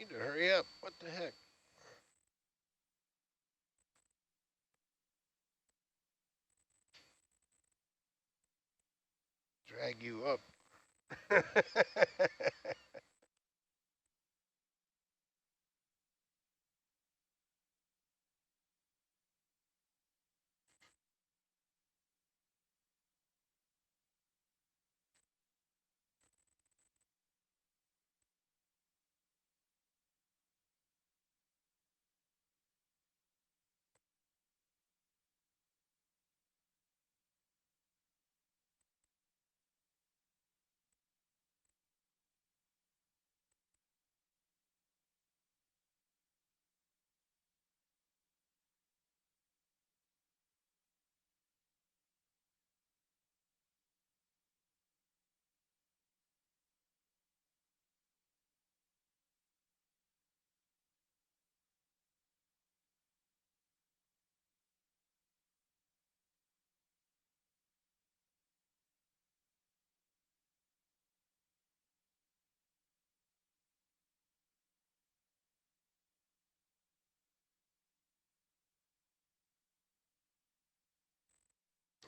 Need to hurry up. What the heck? Drag you up.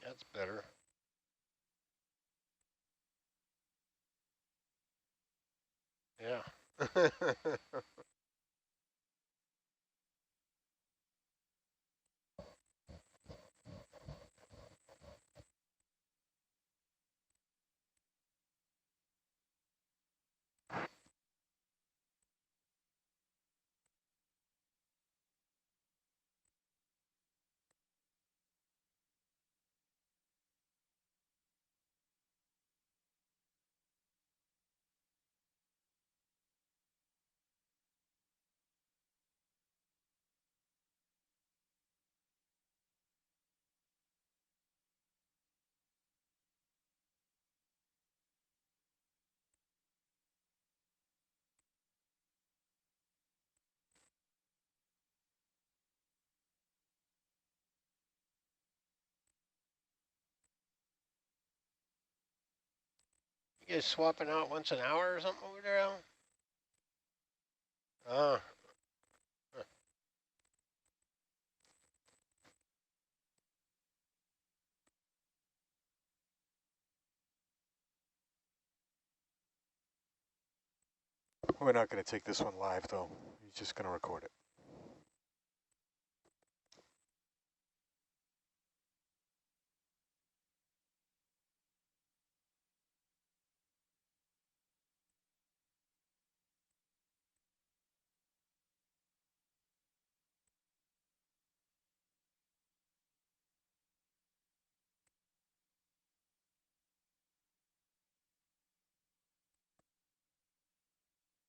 That's better. Yeah. You guys swapping out once an hour or something over there, Al? Oh. We're not going to take this one live, though. He's just going to record it.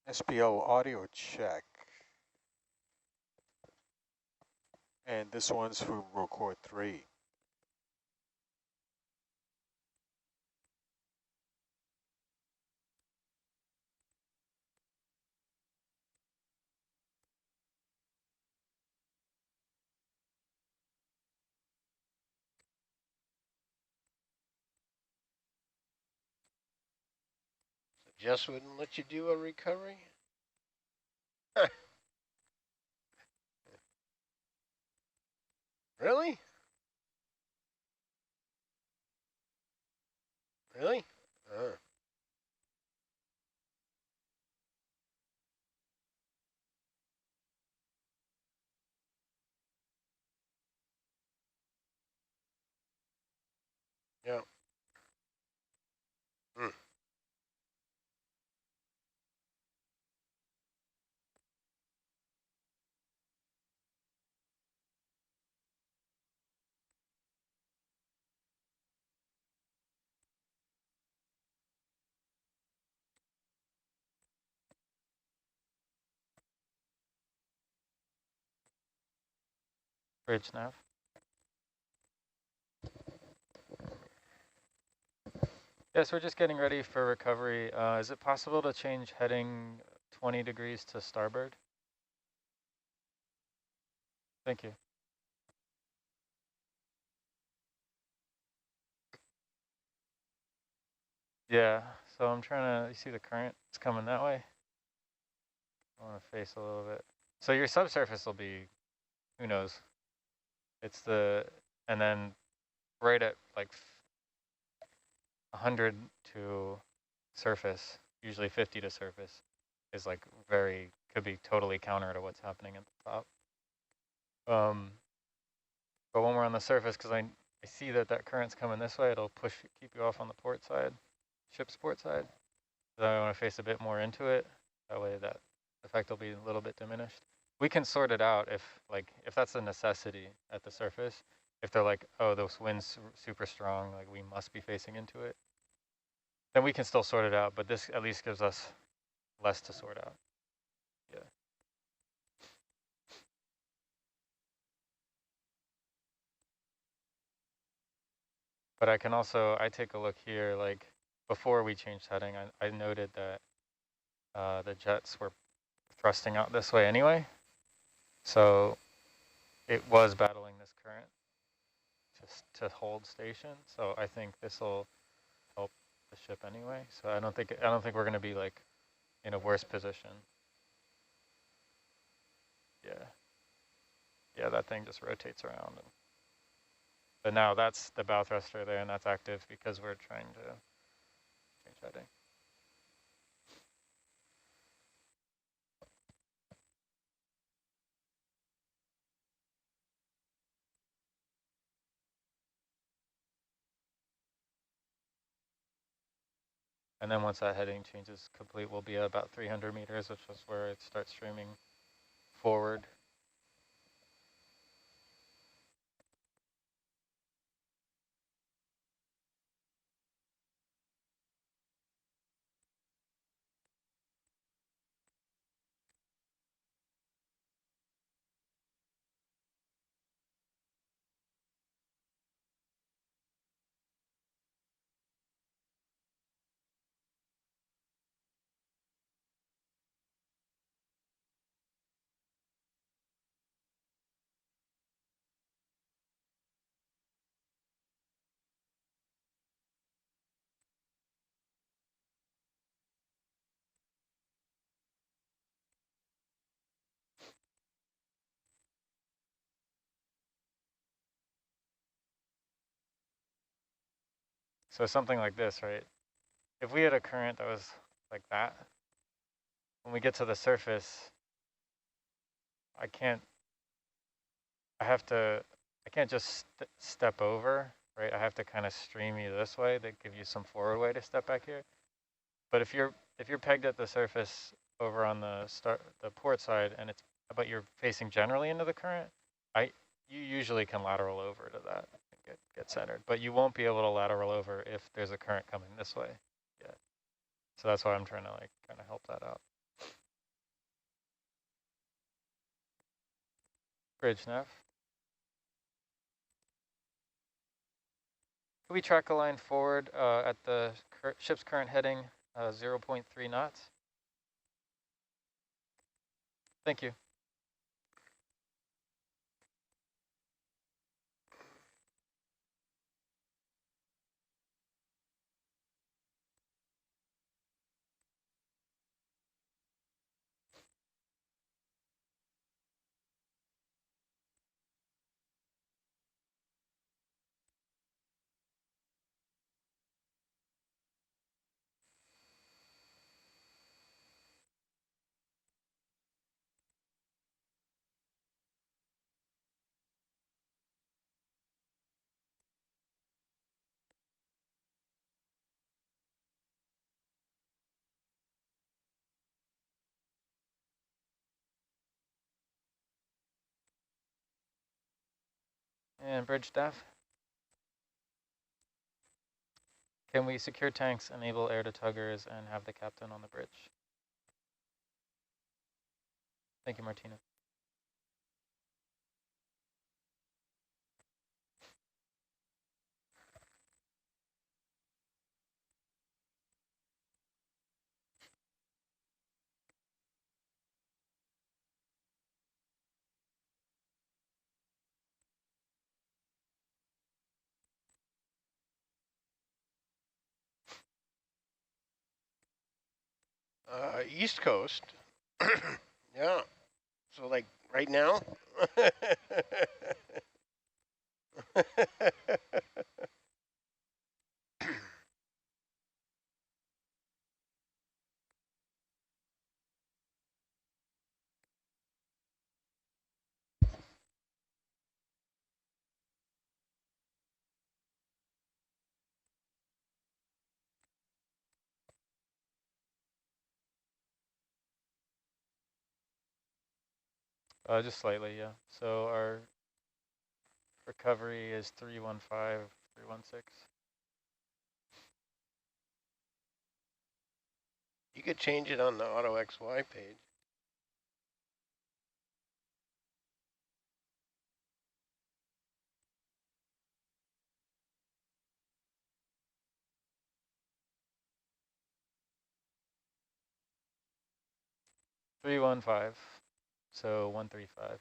SPO audio check. And this one's for record 3. Just wouldn't let you do a recovery? Really? Really? Yeah. Mm. Bridge nav. Yes, we're just getting ready for recovery. Is it possible to change heading 20 degrees to starboard? Thank you. Yeah, so I'm trying to, you see the current? It's coming that way. I want to face a little bit. So your subsurface will be, who knows? It's and then right at like 100 to surface, usually 50 to surface, is like could be totally counter to what's happening at the top. But when we're on the surface, because I see that current's coming this way, it'll keep you off on the port side, ship's port side. So I want to face a bit more into it. That way that effect will be a little bit diminished. We can sort it out if that's a necessity at the surface. If they're like, oh, those wind's super strong, like we must be facing into it, then we can still sort it out. But this at least gives us less to sort out. Yeah. But I can also, I take a look here, like before we changed heading, I noted that the jets were thrusting out this way anyway. So it was battling this current just to hold station. So I think this will help the ship anyway. So I don't think we're going to be like in a worse position. Yeah. Yeah, that thing just rotates around. But now that's the bow thruster there, and that's active because we're trying to change heading. And then once that heading changes complete, we'll be at about 300 meters, which is where it starts streaming forward. So something like this, right? If we had a current that was like that, when we get to the surface, I can't just step over, right? I have to kind of stream you this way to give you some forward way to step back here. But if you're pegged at the surface over on the port side but you're facing generally into the current, you usually can lateral over to that and get centered. But you won't be able to lateral over if there's a current coming this way. Yeah. So that's why I'm trying to like kind of help that out. Bridge nav. Can we track a line forward at the ship's current heading 0.3 knots? Thank you. And bridge staff. Can we secure tanks, enable air to tuggers, and have the captain on the bridge? Thank you, Martina. East Coast. Yeah. So like right now? Just slightly, yeah. So our recovery is 315, 316. You could change it on the Auto XY page. Three one five, so 135.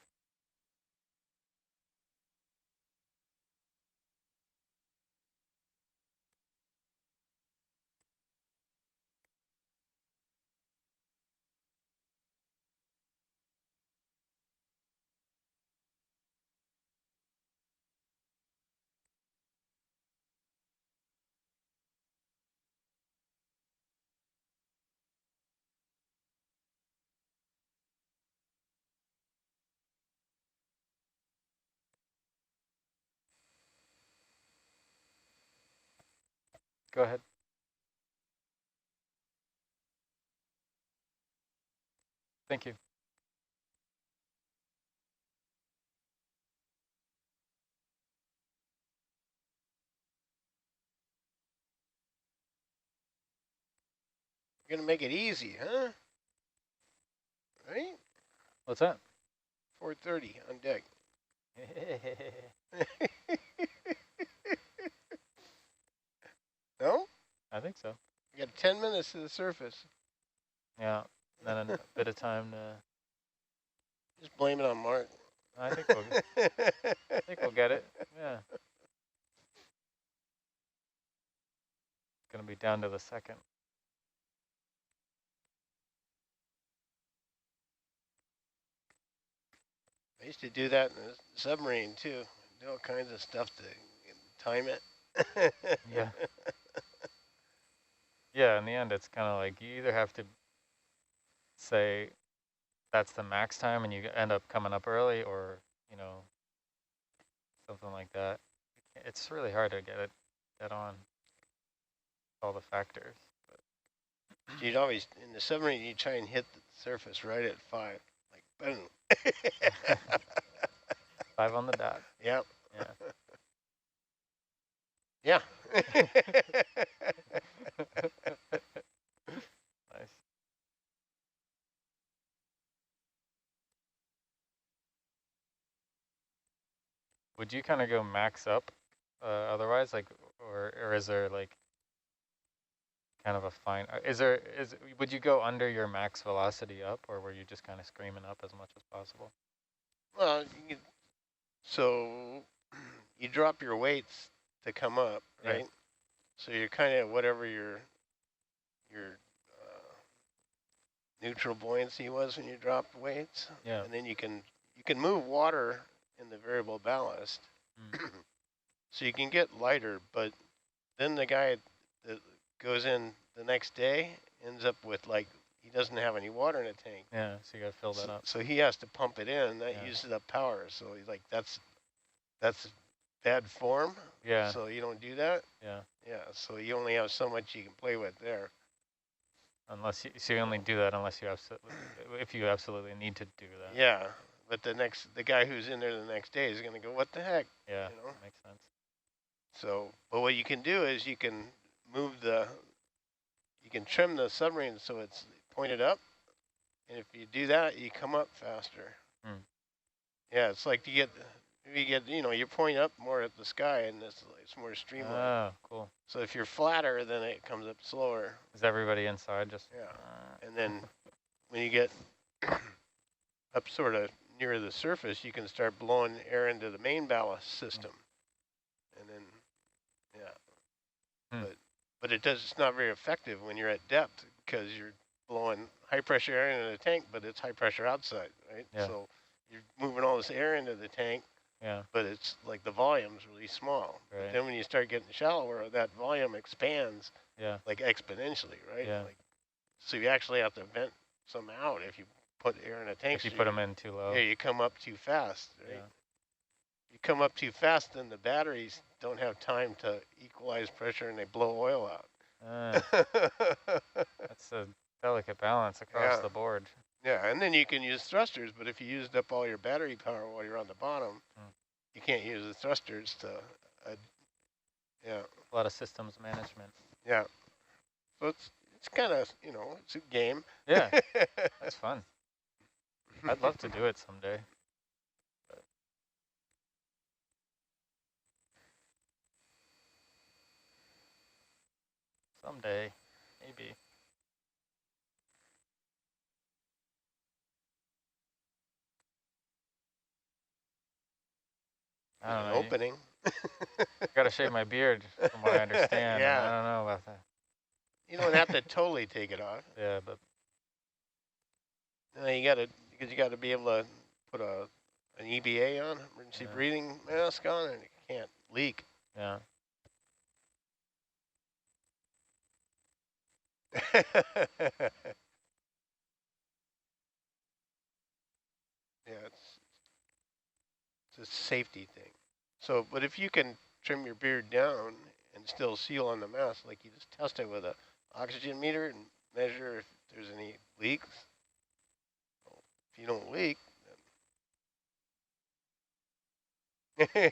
Go ahead. Thank you. You're gonna make it easy, huh? Right? What's that? 4:30 on deck. No? I think so. You got 10 minutes to the surface. Yeah, then a bit of time to. Just blame it on Mark. I think we'll get it. Yeah. Gonna be down to the second. I used to do that in the submarine too. Do all kinds of stuff to time it. Yeah. Yeah, in the end, it's kind of like you either have to say that's the max time and you end up coming up early, or, you know, something like that. It's really hard to get it dead on all the factors. You'd always, in the submarine, you try and hit the surface right at 5. Like, boom. 5 on the dot. Yep. Yeah. Yeah. Nice. Would you kind of go max up otherwise, like, or is there like kind of a fine, would you go under your max velocity up, or were you just kind of screaming up as much as possible? Well, so you drop your weights to come up, right? Yeah. So you're kind of whatever your neutral buoyancy was when you dropped weights. Yeah. And then you can move water in the variable ballast. So you can get lighter, but then the guy that goes in the next day ends up with like, he doesn't have any water in a tank. Yeah, so you gotta fill that up. So he has to pump it in. That Yeah. uses up power. So he's like, that's bad form. Yeah. So you don't do that. Yeah. Yeah. So you only have so much you can play with there. Unless so you only do that unless you if you absolutely need to do that. Yeah. But the guy who's in there the next day is going to go, what the heck? Yeah, You know? that makes sense. So, but what you can do is you can you can trim the submarine so it's pointed up. And if you do that, you come up faster. Yeah, it's like you know, you're pointing up more at the sky and it's more streamlined. Oh, cool. So if you're flatter, then it comes up slower. Is everybody inside just? Yeah. And then when you get up sort of near the surface, you can start blowing air into the main ballast system. And then, yeah. But it's not very effective when you're at depth because blowing high pressure air into the tank, but it's high pressure outside, right? Yeah. So you're moving all this air into the tank, Yeah. but it's like the volume's really small. Right. But then when you start getting shallower, that volume expands Yeah. like exponentially, right? Yeah. Like, so you actually have to vent some out if you put air in a tank. If you So put them in too low. yeah, you come up too fast, right? Yeah. You come up too fast, then the batteries don't have time to equalize pressure and they blow oil out. That's a delicate balance across Yeah. the board. Yeah, and then you can use thrusters, but if you used up all your battery power while you're on the bottom, you can't use the thrusters to, yeah. A lot of systems management. Yeah. So it's kind of, you know, it's a game. Yeah, that's fun. I'd love to do it someday. But someday, maybe. I don't know. Opening. Gotta shave my beard, from what I understand. Yeah. I don't know about that. You don't have to totally take it off. Yeah, but No, you gotta, because you gotta be able to put an EBA on, emergency breathing mask on, and it can't leak. yeah. Yeah, it's a safety thing. So, but if you can trim your beard down and still seal on the mask, like you just test it with a oxygen meter and measure if there's any leaks. Well, if you don't leak, then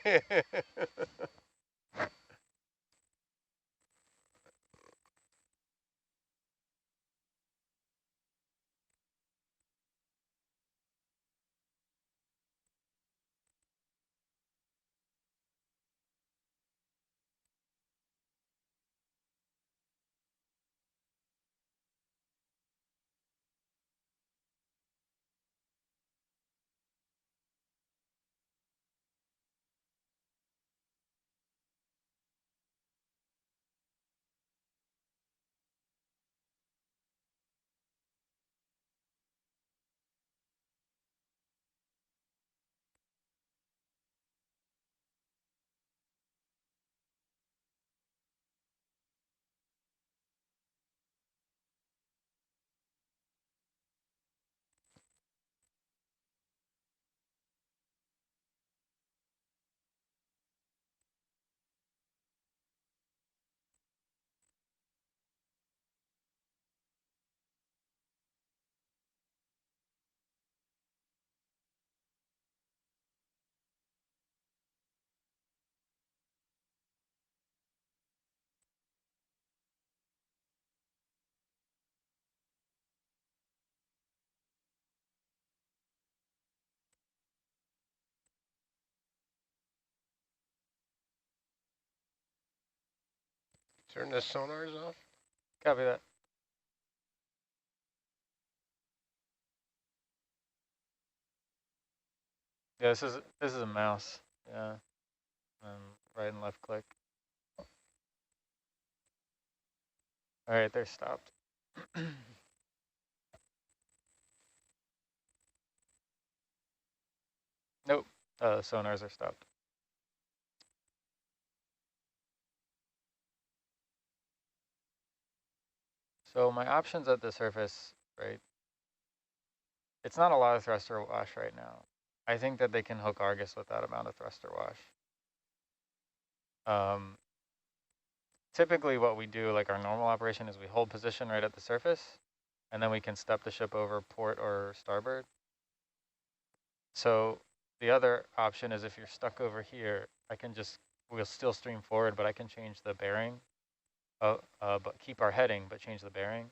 turn the sonars off. Copy that. Yeah, this is a mouse. Yeah. And right and left click. All right, they're stopped. Nope. Sonars are stopped. So my options at the surface, right? It's not a lot of thruster wash right now. I think that they can hook Argus with that amount of thruster wash. Typically what we do, like our normal operation, is we hold position right at the surface, and then we can step the ship over port or starboard. So the other option is if you're stuck over here, we'll still stream forward, but I can change the bearing, but keep our heading, but change the bearing.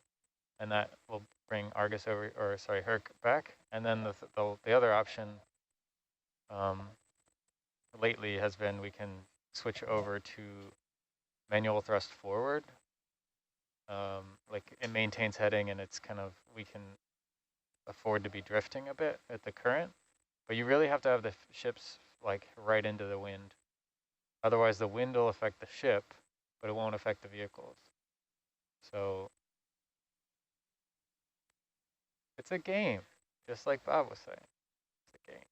And that will bring Argus over, or sorry, Herc back. And then the other option lately has been we can switch over to manual thrust forward. Like it maintains heading, and it's kind of, we can afford to be drifting a bit at the current, but you really have to have the ships like right into the wind. Otherwise the wind will affect the ship, but it won't affect the vehicles. So It's a game, just like Bob was saying. It's a game.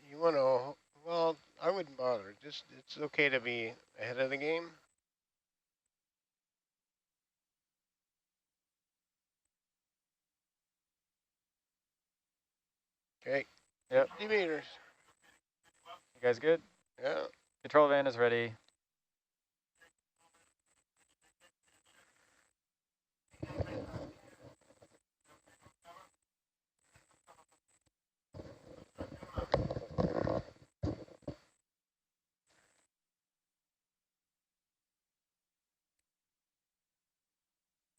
You want to, well, I wouldn't bother. Just, it's okay to be ahead of the game. Okay. Yep. 50 meters. You guys good? Yeah. Control van is ready.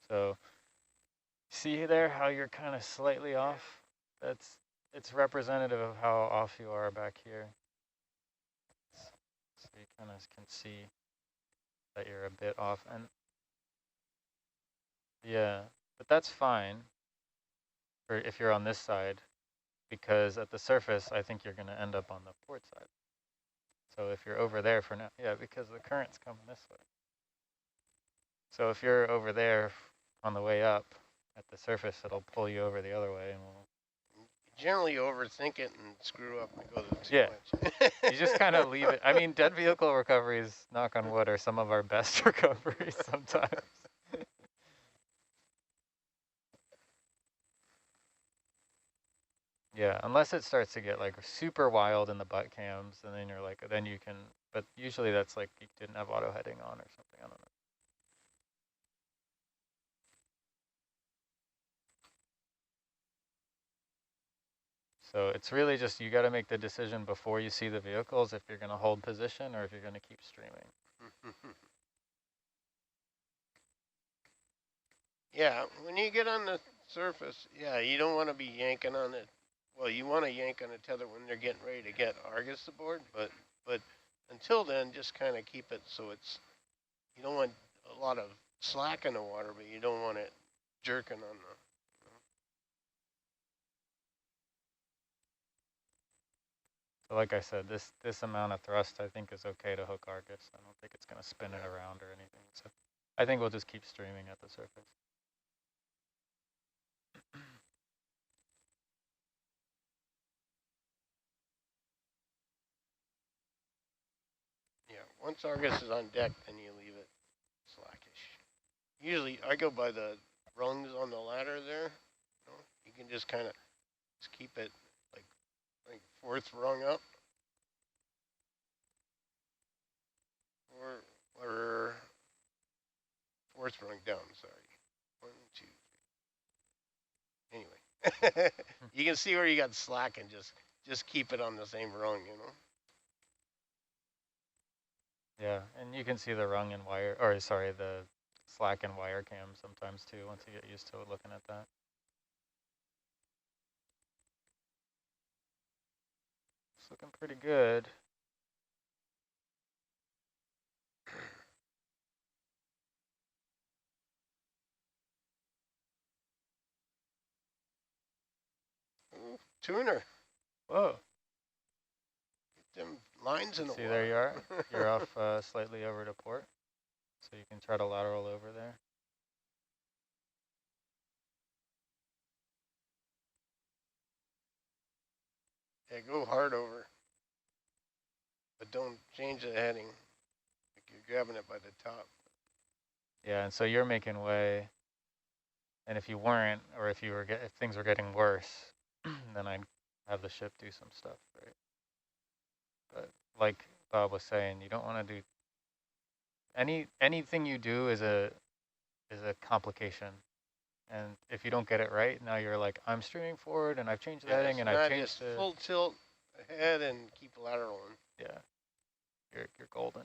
So see there how you're kind of slightly off? It's representative of how off you are back here. So you kind of can see that you're a bit off, and yeah, but that's fine for if you're on this side, because at the surface, I think you're going to end up on the port side. So if you're over there for now, yeah, because the current's coming this way. So if you're over there on the way up at the surface, it'll pull you over the other way, and we'll Generally overthink it and screw up and go too yeah. much. You just kind of leave it. I mean, dead vehicle recoveries, knock on wood, are some of our best recoveries sometimes. Yeah, unless it starts to get like super wild in the butt cams, and then you're like, then you can, but usually that's like you didn't have auto heading on or something, I don't know. So it's really just, you got to make the decision before you see the vehicles if you're going to hold position or if you're going to keep streaming. Yeah, when you get on the surface, yeah, you don't want to be yanking on it. Well, you want to yank on the tether when they're getting ready to get Argus aboard, but until then, just kind of keep it so it's, you don't want a lot of slack in the water, but you don't want it jerking on the. So like I said, this amount of thrust I think is okay to hook Argus. I don't think it's going to spin it around or anything. So I think we'll just keep streaming at the surface. Yeah, once Argus is on deck, then you leave it slackish. Usually, I go by the rungs on the ladder there. You can just kind of just keep it like fourth rung up, or fourth rung down. Sorry, 1, 2. Anyway, you can see where you got slack and just keep it on the same rung, Yeah, and you can see the rung and wire, or sorry, the slack and wire cam sometimes too, once you get used to it, looking at that. It's looking pretty good. Ooh, tuner. Whoa. Get them lines in the See, water. there you are. You're off slightly over to port, so you can try to lateral over there. Yeah, go hard over, but don't change the heading. Like you're grabbing it by the top. Yeah, and so you're making way, and if you weren't, or if you were if things were getting worse, then I'd have the ship do some stuff, right? But like Bob was saying, you don't want to do anything you do is a complication. And if you don't get it right, now you're like, I'm streaming forward and I've changed the heading and I've changed the full tilt ahead and keep lateraling. Yeah, you're golden.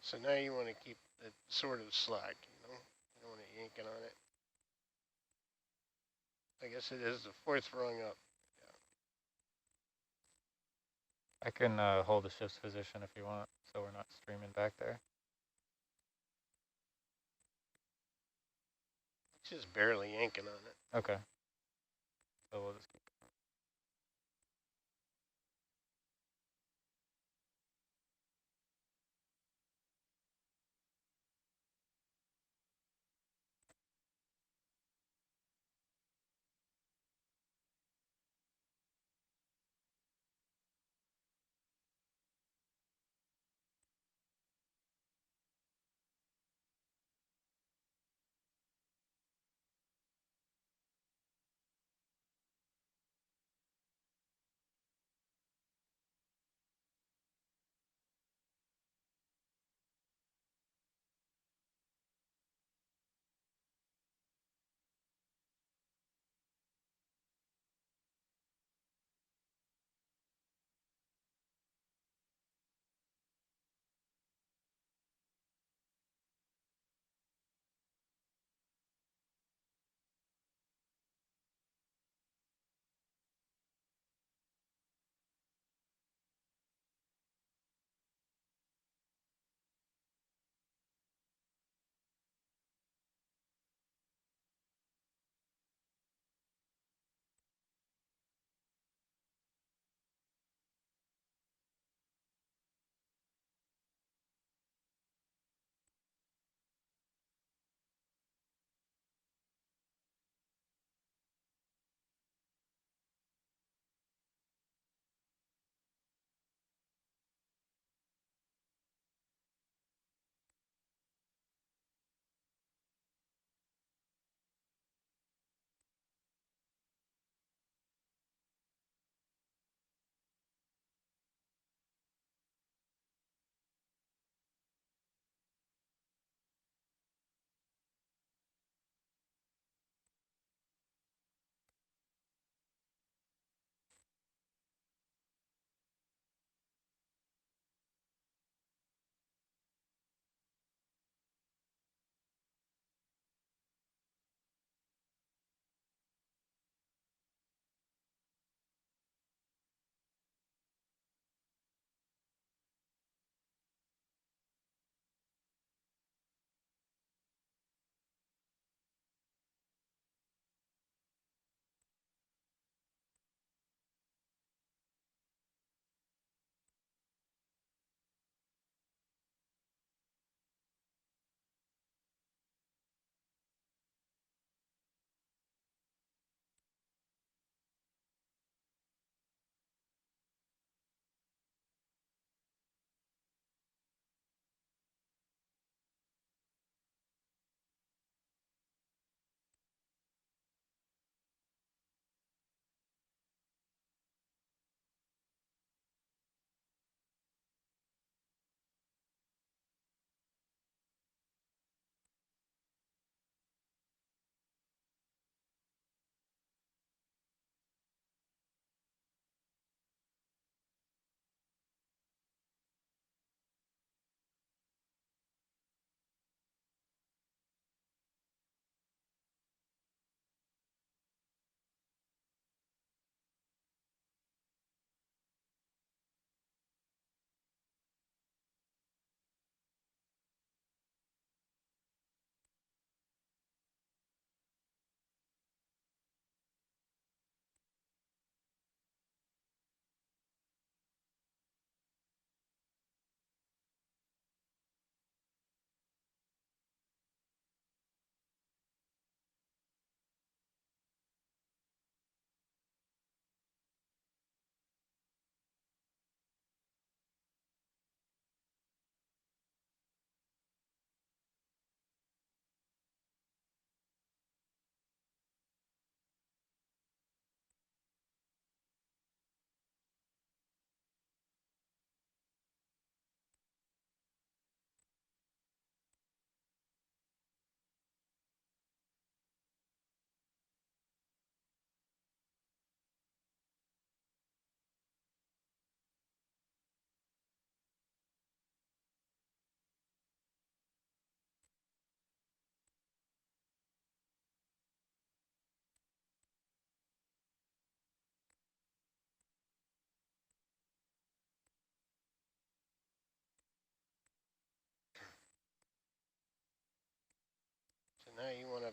So now you want to keep it sort of slack, you know? You don't want it yanking on it. I guess it is the fourth rung up. I can hold the ship's position if you want, so we're not streaming back there. It's just barely yanking on it. Okay. So we'll just keep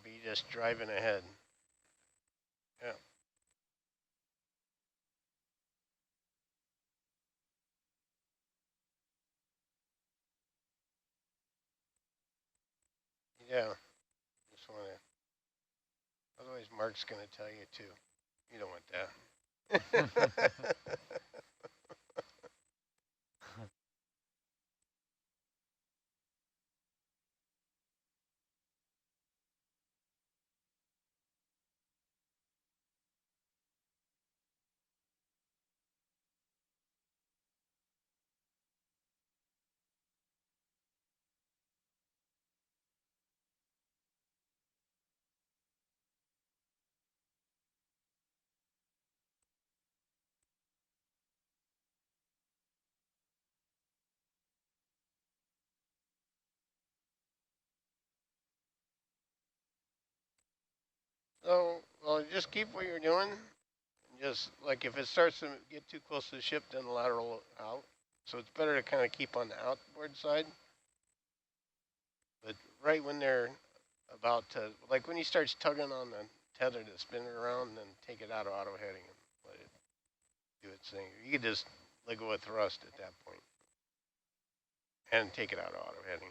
be just driving ahead. Yeah. Yeah. Just want to. Otherwise, Mark's going to tell you too. You don't want that. So, well, just keep what you're doing. Just like if it starts to get too close to the ship, then lateral out. So it's better to kind of keep on the outboard side. But right when they're about to, like when he starts tugging on the tether to spin it around, then take it out of auto heading and let it do its thing. You could just let go of thrust at that point and take it out of auto heading.